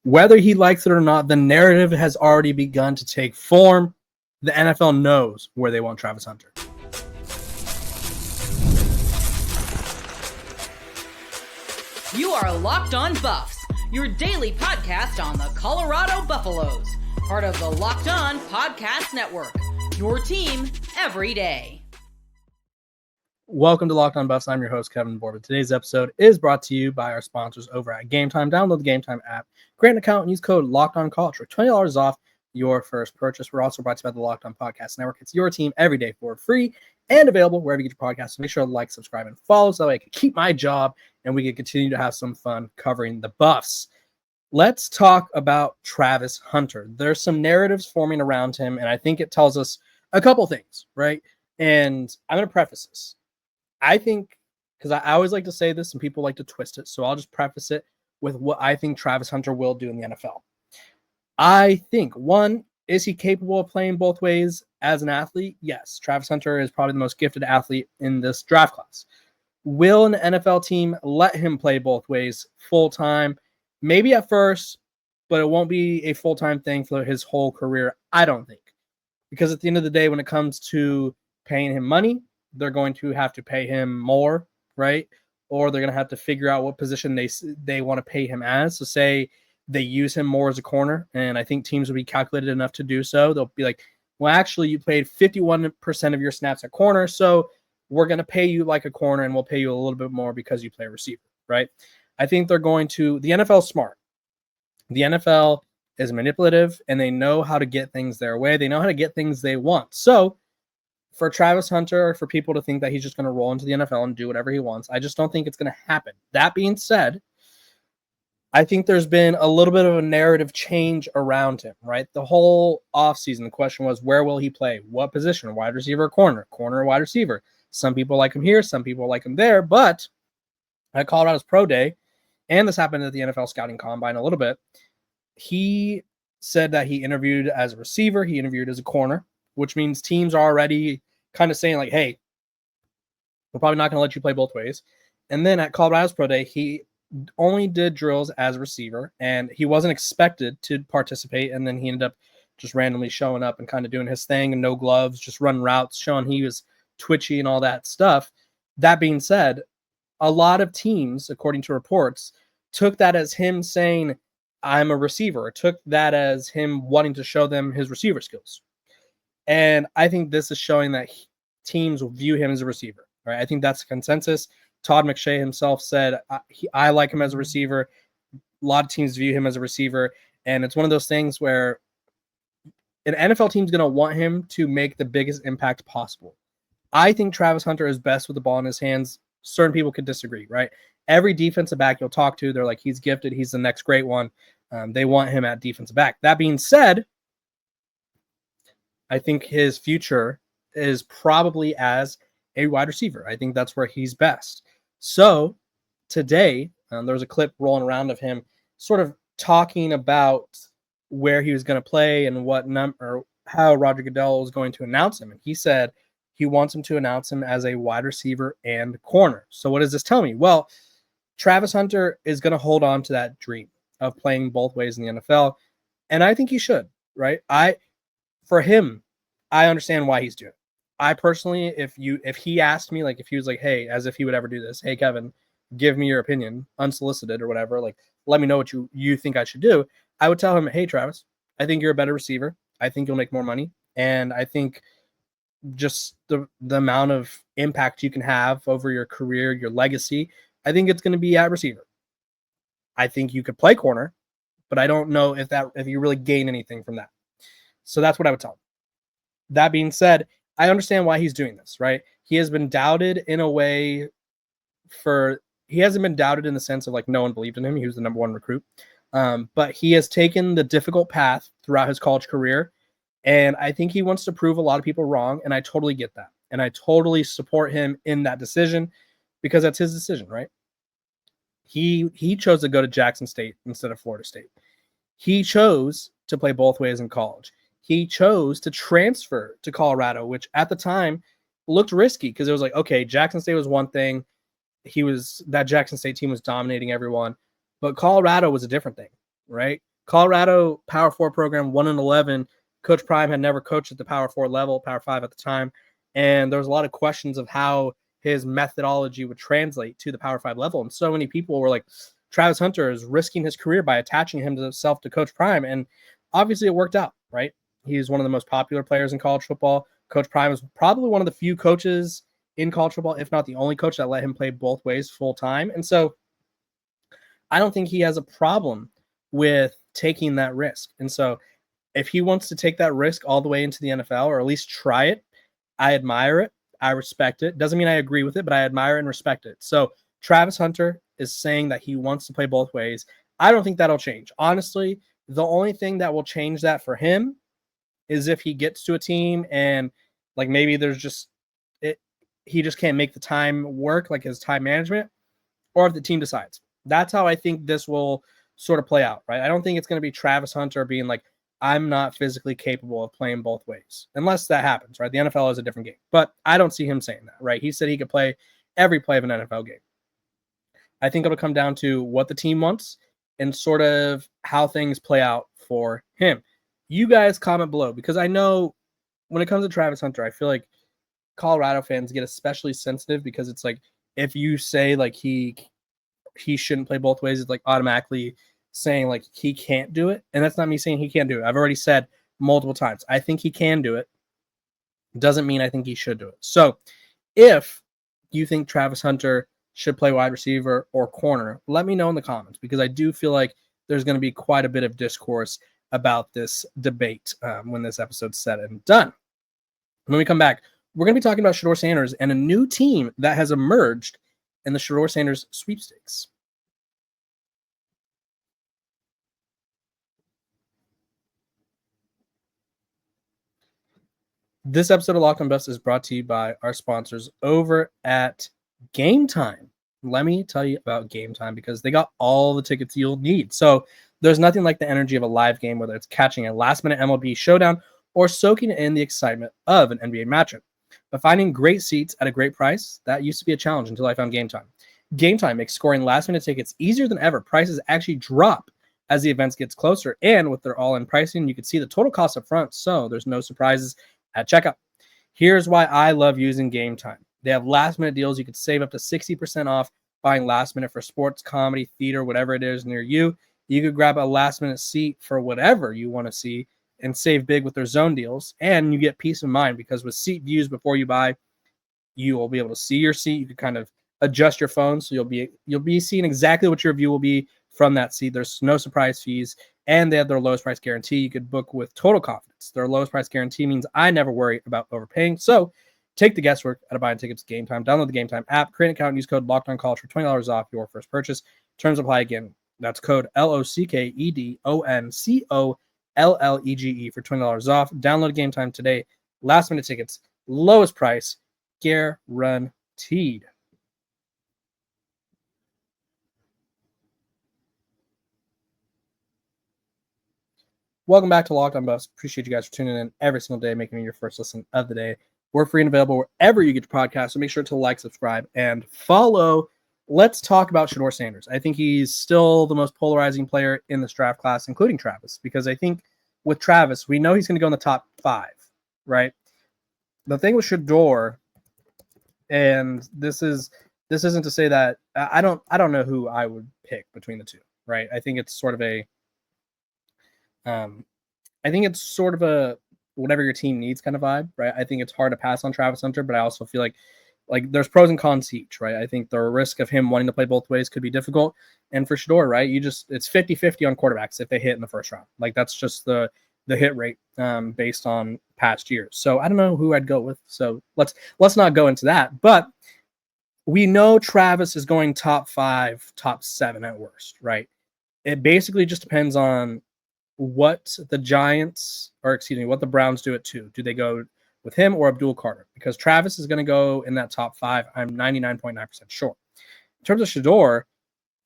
Whether he likes it or not, the narrative has already begun to take form. The NFL knows where they want Travis Hunter. You are Locked On Buffs, your daily podcast on the Colorado Buffaloes, part of the Locked On Podcast Network, your team every day. Welcome to Locked On Buffs. I'm your host, Kevin Borba. Today's episode is brought to you by our sponsors over at Game Time. Download the Game Time app, create an account, and use code LOCKEDONCollege for $20 off your first purchase. We're also brought to you by the Locked On Podcast Network. It's your team every day for free and available wherever you get your podcasts. So make sure to like, subscribe, and follow so that way I can keep my job and we can continue to have some fun covering the Buffs. Let's talk about Travis Hunter. There's some narratives forming around him, and I think it tells us a couple things, right? And I'm going to preface this. I think, because I always like to say this and people like to twist it, so I'll just preface it with what I think Travis Hunter will do in the NFL. I think, one, is he capable of playing both ways as an athlete? Yes. Travis Hunter is probably the most gifted athlete in this draft class. Will an NFL team let him play both ways full-time? Maybe at first, but it won't be a full-time thing for his whole career, I don't think. Because at the end of the day, when it comes to paying him money, they're going to have to pay him more, right? Or they're going to have to figure out what position they want to pay him as. So say they use him more as a corner, and I think teams will be calculated enough to do so. They'll be like, well, actually, you played 51% of your snaps at corner, so we're going to pay you like a corner, and we'll pay you a little bit more because you play receiver, right? I think they're going to – the NFL is smart. The NFL is manipulative, and they know how to get things their way. They know how to get things they want. So for Travis Hunter, for people to think that he's just going to roll into the NFL and do whatever he wants, I just don't think it's going to happen. That being said, I think there's been a little bit of a narrative change around him, right? The whole offseason, the question was, where will he play? What position? Wide receiver or corner? Corner or wide receiver? Some people like him here, some people like him there, but at Colorado's Pro Day, and this happened at the NFL Scouting Combine a little bit, he said that he interviewed as a receiver, he interviewed as a corner, which means teams are already kind of saying like, hey, we're probably not going to let you play both ways. And then at Colorado's Pro Day, he only did drills as a receiver, and he wasn't expected to participate. And then he ended up just randomly showing up and kind of doing his thing and no gloves, just running routes, showing he was twitchy and all that stuff. That being said, a lot of teams, according to reports, took that as him saying, I'm a receiver, or took that as him wanting to show them his receiver skills. And I think this is showing that teams will view him as a receiver. Right? I think that's the consensus. Todd McShay himself said, I like him as a receiver. A lot of teams view him as a receiver. And it's one of those things where an NFL team is going to want him to make the biggest impact possible. I think Travis Hunter is best with the ball in his hands. Certain people could disagree, right? Every defensive back you'll talk to, they're like, he's gifted. He's the next great one. They want him at defensive back. That being said, I think his future is probably as a wide receiver. I think that's where he's best. So today, there was a clip rolling around of him sort of talking about where he was going to play and how Roger Goodell was going to announce him. And he said he wants him to announce him as a wide receiver and corner. So what does this tell me? Well, Travis Hunter is going to hold on to that dream of playing both ways in the NFL. And I think he should, right? For him, I understand why he's doing it. I personally, if he asked me, like if he was like, hey, as if he would ever do this, hey, Kevin, give me your opinion, unsolicited or whatever, like let me know what you think I should do, I would tell him, hey, Travis, I think you're a better receiver. I think you'll make more money. And I think just the amount of impact you can have over your career, your legacy, I think it's going to be at receiver. I think you could play corner, but I don't know if you really gain anything from that. So that's what I would tell him. That being said, I understand why he's doing this, right? He has been doubted in a way he hasn't been doubted in the sense of like no one believed in him. He was the number one recruit. But he has taken the difficult path throughout his college career. And I think he wants to prove a lot of people wrong. And I totally get that. And I totally support him in that decision because that's his decision, right? He chose to go to Jackson State instead of Florida State. He chose to play both ways in college. He chose to transfer to Colorado, which at the time looked risky because it was like, okay, Jackson State was one thing. That Jackson State team was dominating everyone, but Colorado was a different thing, right? Colorado Power 4 program, 1-11. Coach Prime had never coached at the Power 4 level, Power 5 at the time. And there was a lot of questions of how his methodology would translate to the Power 5 level. And so many people were like, Travis Hunter is risking his career by attaching himself to Coach Prime. And obviously it worked out, right? He's one of the most popular players in college football. Coach Prime is probably one of the few coaches in college football, if not the only coach that let him play both ways full time. And so I don't think he has a problem with taking that risk. And so if he wants to take that risk all the way into the NFL, or at least try it, I admire it. I respect it. Doesn't mean I agree with it, but I admire and respect it. So Travis Hunter is saying that he wants to play both ways. I don't think that'll change. Honestly, the only thing that will change that for him is if he gets to a team and like maybe there's just he just can't make the time work, like his time management, or if the team decides. That's how I think this will sort of play out, right? I don't think it's going to be Travis Hunter being like, I'm not physically capable of playing both ways, unless that happens, right? The NFL is a different game, but I don't see him saying that, right? He said he could play every play of an NFL game. I think it'll come down to what the team wants and sort of how things play out for him. You guys comment below, because I know when it comes to Travis Hunter, I feel like Colorado fans get especially sensitive because it's like if you say like he shouldn't play both ways, it's like automatically saying like he can't do it. And that's not me saying he can't do it. I've already said multiple times, I think he can do it. Doesn't mean I think he should do it. So if you think Travis Hunter should play wide receiver or corner, let me know in the comments, because I do feel like there's going to be quite a bit of discourse about this debate when this episode's said and done. When we come back, we're going to be talking about Shedeur Sanders and a new team that has emerged in the Shedeur Sanders sweepstakes. This episode of Locked On Buffs is brought to you by our sponsors over at Game Time. Let me tell you about Game Time, because they got all the tickets you'll need. So there's nothing like the energy of a live game, whether it's catching a last-minute MLB showdown or soaking in the excitement of an NBA matchup. But finding great seats at a great price, that used to be a challenge until I found Game Time. Game Time makes scoring last-minute tickets easier than ever. Prices actually drop as the events gets closer, and with their all-in pricing, you can see the total cost up front, so there's no surprises at checkout. Here's why I love using Game Time. They have last-minute deals. You could save up to 60% off buying last-minute for sports, comedy, theater, whatever it is near you. You could grab a last-minute seat for whatever you want to see and save big with their zone deals. And you get peace of mind, because with seat views before you buy, you will be able to see your seat. You can kind of adjust your phone, so you'll be seeing exactly what your view will be from that seat. There's no surprise fees, and they have their lowest price guarantee. You could book with total confidence. Their lowest price guarantee means I never worry about overpaying. So take the guesswork out of buying tickets to Game Time. Download the Game Time app, create an account, and use code LOCKEDONCollege for $20 off your first purchase. Terms apply again. That's code LOCKEDONCOLLEGE for $20 off. Download Game Time today. Last minute tickets, lowest price, guaranteed. Welcome back to Locked On Buffs. Appreciate you guys for tuning in every single day, making me your first listen of the day. We're free and available wherever you get your podcast, so make sure to like, subscribe, and follow. Let's talk about Shedeur Sanders. I think he's still the most polarizing player in this draft class, including Travis, because I think with Travis, we know he's going to go in the top 5, right? The thing with Shedeur, and this isn't to say that I don't know who I would pick between the two, right? I think it's sort of a whatever your team needs kind of vibe, right? I think it's hard to pass on Travis Hunter, but I also feel like there's pros and cons to each, right? I think the risk of him wanting to play both ways could be difficult. And for Shedeur, right, it's 50-50 on quarterbacks if they hit in the first round. Like that's just the hit rate based on past years. So I don't know who I'd go with. So let's not go into that. But we know Travis is going top 5, top 7 at worst, right? It basically just depends on what the Browns do at 2. Do they go with him or Abdul Carter? Because Travis is going to go in that top 5. I'm 99.9% sure. In terms of Shedeur,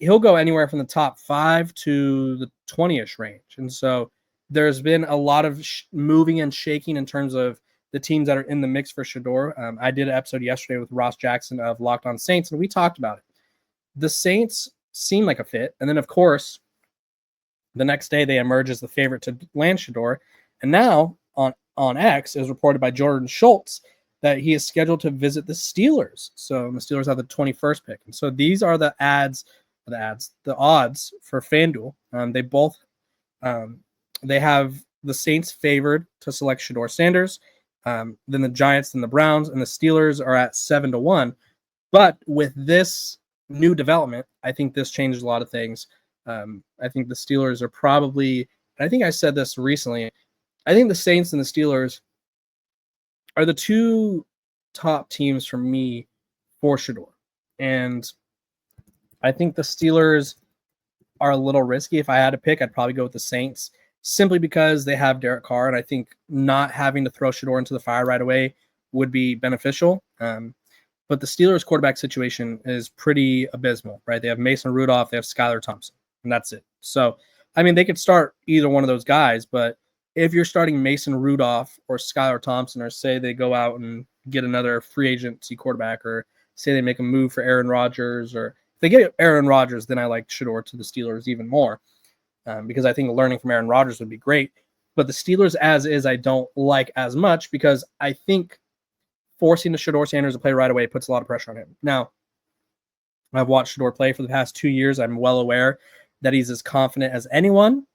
he'll go anywhere from the top 5 to the 20-ish range. And so there's been a lot of moving and shaking in terms of the teams that are in the mix for Shedeur. I did an episode yesterday with Ross Jackson of Locked On Saints, and we talked about it. The Saints seem like a fit. And then, of course, The next day, they emerge as the favorite to land Shedeur. And now on X, it was reported by Jordan Schultz that he is scheduled to visit the Steelers. So the Steelers have the 21st pick. And so these are the odds for FanDuel. They both they have the Saints favored to select Shedeur Sanders, then the Giants, then the Browns, and the Steelers are at 7-1. But with this new development, I think this changes a lot of things. I think the Steelers are probably, I think I said this recently, I think the Saints and the Steelers are the two top teams for me for Shedeur. And I think the Steelers are a little risky. If I had to pick, I'd probably go with the Saints simply because they have Derek Carr. And I think not having to throw Shedeur into the fire right away would be beneficial. But the Steelers quarterback situation is pretty abysmal, right? They have Mason Rudolph, they have Skylar Thompson, and that's it. So, I mean, they could start either one of those guys, but if you're starting Mason Rudolph or Skylar Thompson, or say they go out and get another free agency quarterback, or say they make a move for Aaron Rodgers, or if they get Aaron Rodgers, then I like Shedeur to the Steelers even more because I think learning from Aaron Rodgers would be great. But the Steelers as is, I don't like as much because I think forcing the Shedeur Sanders to play right away puts a lot of pressure on him. Now, I've watched Shedeur play for the past 2 years. I'm well aware that he's as confident as anyone.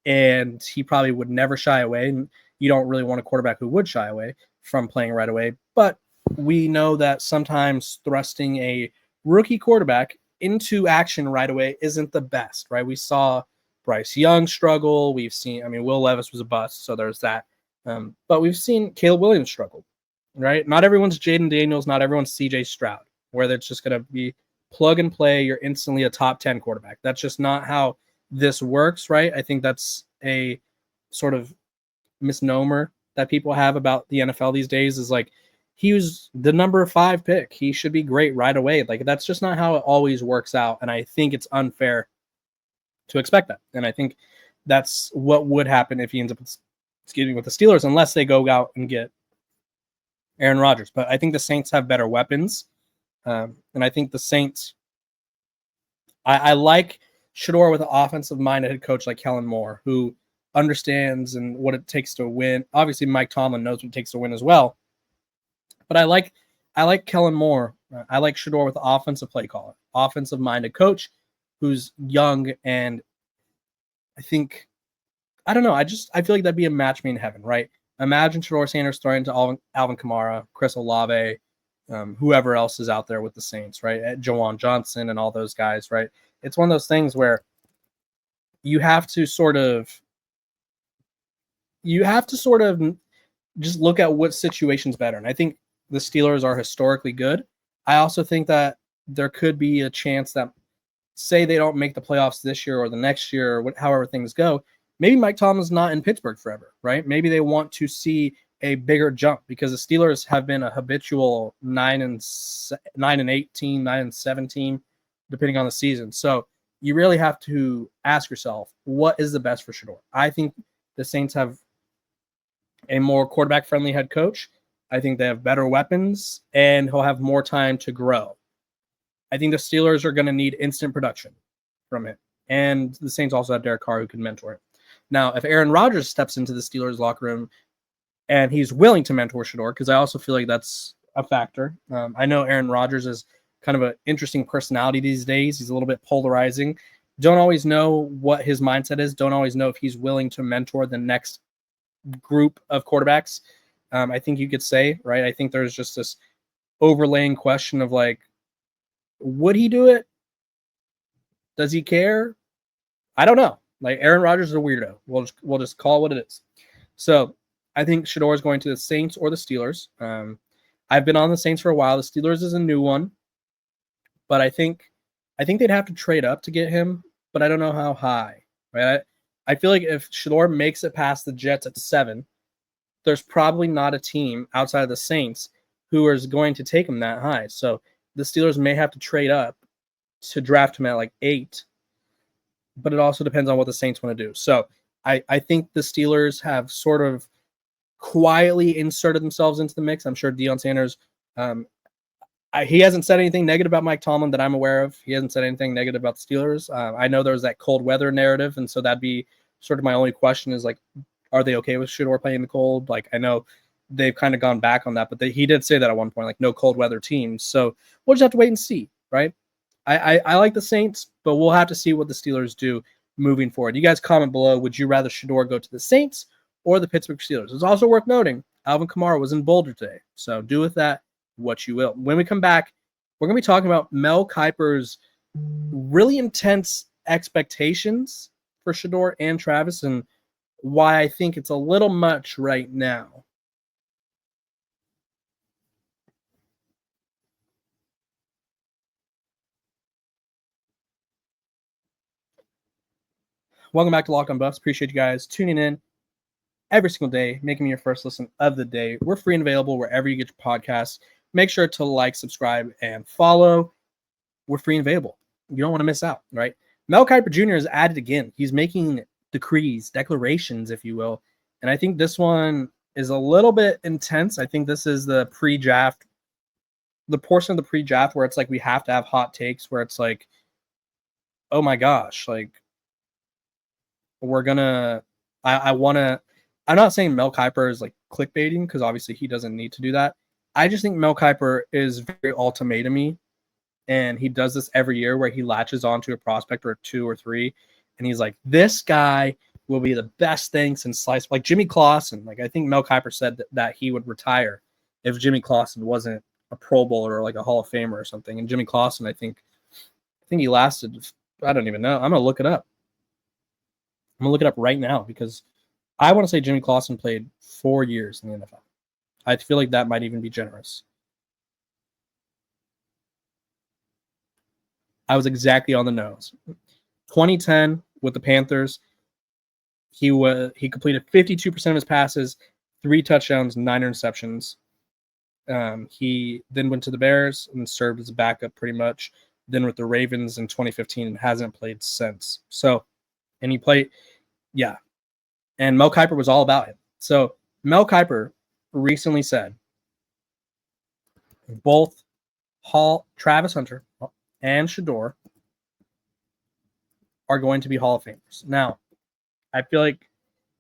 And he probably would never shy away. And you don't really want a quarterback who would shy away from playing right away. But we know that sometimes thrusting a rookie quarterback into action right away isn't the best, right? We saw Bryce Young struggle. We've seen, Will Levis was a bust, so there's that. But we've seen Caleb Williams struggle, right? Not everyone's Jaden Daniels, not everyone's CJ Stroud, where it's just going to be plug and play. You're instantly a top 10 quarterback. That's just not how this works, right? I think that's a sort of misnomer that people have about the NFL these days is like, he was the number 5 pick. He should be great right away. Like, that's just not how it always works out. And I think it's unfair to expect that. And I think that's what would happen if he ends up with the Steelers, unless they go out and get Aaron Rodgers. But I think the Saints have better weapons. And I think the Saints, I like Shedeur with an offensive-minded head coach like Kellen Moore, who understands and what it takes to win. Obviously, Mike Tomlin knows what it takes to win as well. But I like Kellen Moore. I like Shedeur with the offensive play caller, offensive-minded coach who's young, and I don't know. I feel like that'd be a match made in heaven, right? Imagine Shedeur Sanders throwing to Alvin Kamara, Chris Olave, whoever else is out there with the Saints, right? Jawan Johnson and all those guys, right? It's one of those things where you have to sort of just look at what situation's better. And I think the Steelers are historically good. I also think that there could be a chance that, say they don't make the playoffs this year or the next year, or however things go, maybe Mike Tomlin's not in Pittsburgh forever, right? Maybe they want to see a bigger jump because the Steelers have been a habitual 9-18, 9-17, depending on the season. So you really have to ask yourself, what is the best for Shedeur? I think the Saints have a more quarterback-friendly head coach. I think they have better weapons, and he'll have more time to grow. I think the Steelers are going to need instant production from him. And the Saints also have Derek Carr who can mentor him. Now, if Aaron Rodgers steps into the Steelers locker room and he's willing to mentor Shedeur, because I also feel like that's a factor. I know Aaron Rodgers is kind of an interesting personality these days. He's a little bit polarizing. Don't always know what his mindset is. Don't always know if he's willing to mentor the next group of quarterbacks. I think you could say, right? I think there's just this overlaying question of like, would he do it? Does he care? I don't know. Like, Aaron Rodgers is a weirdo. We'll just call it what it is. So I think Shedeur is going to the Saints or the Steelers. I've been on the Saints for a while. The Steelers is a new one, but I think they'd have to trade up to get him, but I don't know how high. Right? I feel like if Shedeur makes it past the Jets at 7, there's probably not a team outside of the Saints who is going to take him that high. So the Steelers may have to trade up to draft him at like 8, but it also depends on what the Saints want to do. So I think the Steelers have sort of quietly inserted themselves into the mix. I'm sure Deion Sanders he hasn't said anything negative about Mike Tomlin that I'm aware of. He hasn't said anything negative about the Steelers. I know there was that cold weather narrative, and so that'd be sort of my only question is, like, are they okay with Shedeur playing in the cold? Like, I know they've kind of gone back on that, but he did say that at one point, like, no cold weather teams. So we'll just have to wait and see, right? I like the Saints, but we'll have to see what the Steelers do moving forward. You guys comment below, would you rather Shedeur go to the Saints or the Pittsburgh Steelers? It's also worth noting, Alvin Kamara was in Boulder today, so do with that what you will. When we come back, we're going to be talking about Mel Kiper's really intense expectations for Shedeur and Travis and why I think it's a little much right now. Welcome back to Locked On Buffs. Appreciate you guys tuning in every single day, making me your first listen of the day. We're free and available wherever you get your podcasts. Make sure to like, subscribe, and follow. We're free and available. You don't want to miss out, right? Mel Kiper Jr. is at it again. He's making decrees, declarations, if you will. And I think this one is a little bit intense. I think this is the pre-draft, the portion of the pre-draft where it's like we have to have hot takes, where it's like, oh my gosh, like, we're gonna, I want to, I'm not saying Mel Kiper is like clickbaiting because obviously he doesn't need to do that. I just think Mel Kiper is very ultimatum-y, and he does this every year where he latches onto a prospect or two or three, and he's like, this guy will be the best thing since sliced, like Jimmy Clausen. Like, I think Mel Kiper said that he would retire if Jimmy Clausen wasn't a Pro Bowler or like a Hall of Famer or something. And Jimmy Clausen, I think he lasted, I don't even know. I'm gonna look it up. I'm gonna look it up right now because I want to say Jimmy Clausen played 4 years in the NFL. I feel like that might even be generous. I was exactly on the nose. 2010 with the Panthers, he completed 52% of his passes, 3 touchdowns, 9 interceptions. He then went to the Bears and served as a backup pretty much. Then with the Ravens in 2015 and hasn't played since. So, and he played, yeah. And Mel Kiper was all about him. So Mel Kiper recently said both Travis Hunter and Shedeur are going to be Hall of Famers. Now, I feel like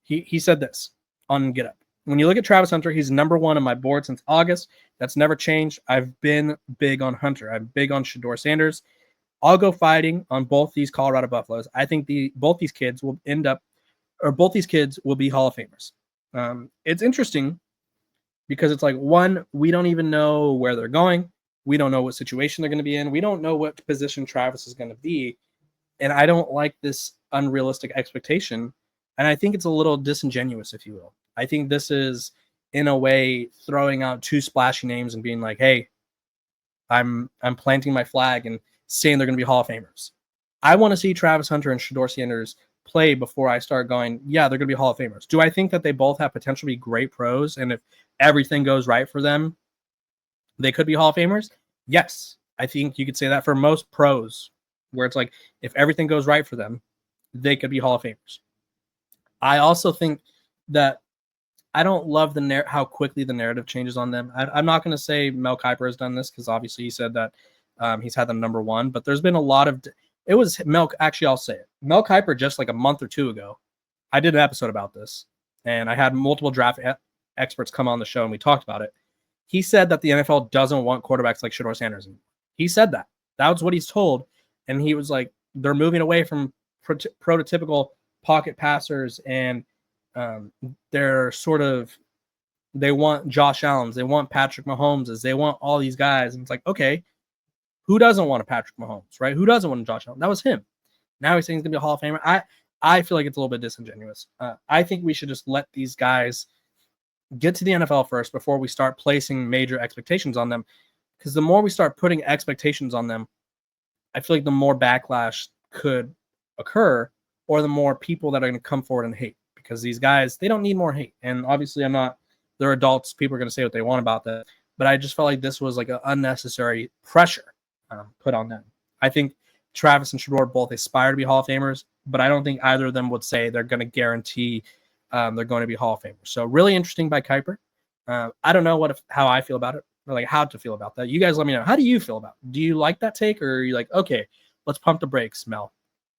he said this on Get Up. When you look at Travis Hunter, he's number 1 on my board since August. That's never changed. I've been big on Hunter. I'm big on Shedeur Sanders. I'll go fighting on both these Colorado Buffaloes. I think both these kids will be Hall of Famers. It's interesting because it's like, one, we don't even know where they're going. We don't know what situation they're going to be in. We don't know what position Travis is going to be. And I don't like this unrealistic expectation. And I think it's a little disingenuous, if you will. I think this is, in a way, throwing out 2 splashy names and being like, hey, I'm planting my flag and saying they're going to be Hall of Famers. I want to see Travis Hunter and Shedeur Sanders play before I start going, yeah, they're going to be Hall of Famers. Do I think that they both have potential to be great pros? And if everything goes right for them, they could be Hall of Famers? Yes. I think you could say that for most pros, where it's like, if everything goes right for them, they could be Hall of Famers. I also think that I don't love how quickly the narrative changes on them. I'm not going to say Mel Kiper has done this because obviously he said that he's had them number 1, but there's been a lot of it was Mel. Actually, I'll say it. Mel Kiper just like a month or 2 ago, I did an episode about this, and I had multiple draft experts come on the show, and we talked about it. He said that the NFL doesn't want quarterbacks like Shedeur Sanders. He said that. That was what he's told, and he was like, they're moving away from prototypical pocket passers, and they're sort of, they want Josh Allen's, they want Patrick Mahomes', they want all these guys, and it's like, okay, who doesn't want a Patrick Mahomes, right? Who doesn't want a Josh Allen? That was him. Now he's saying he's going to be a Hall of Famer. I feel like it's a little bit disingenuous. I think we should just let these guys get to the NFL first before we start placing major expectations on them. Because the more we start putting expectations on them, I feel like the more backlash could occur, or the more people that are going to come forward and hate. Because these guys, they don't need more hate. And obviously they're adults. People are going to say what they want about that. But I just felt like this was like an unnecessary pressure put on them. I think Travis and Shedeur both aspire to be Hall of Famers, but I don't think either of them would say they're going to guarantee they're going to be Hall of Famers. So really interesting by Kiper. I don't know how I feel about it. or like how to feel about that. You guys let me know. How do you feel about it? Do you like that take, or are you like, okay, let's pump the brakes, Mel?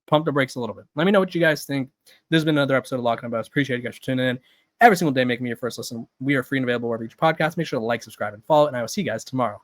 Pump the brakes a little bit. Let me know what you guys think. This has been another episode of Locked On Buffs. Appreciate you guys for tuning in every single day, making me your first listen. We are free and available wherever you podcast. Make sure to like, subscribe, and follow, and I will see you guys tomorrow.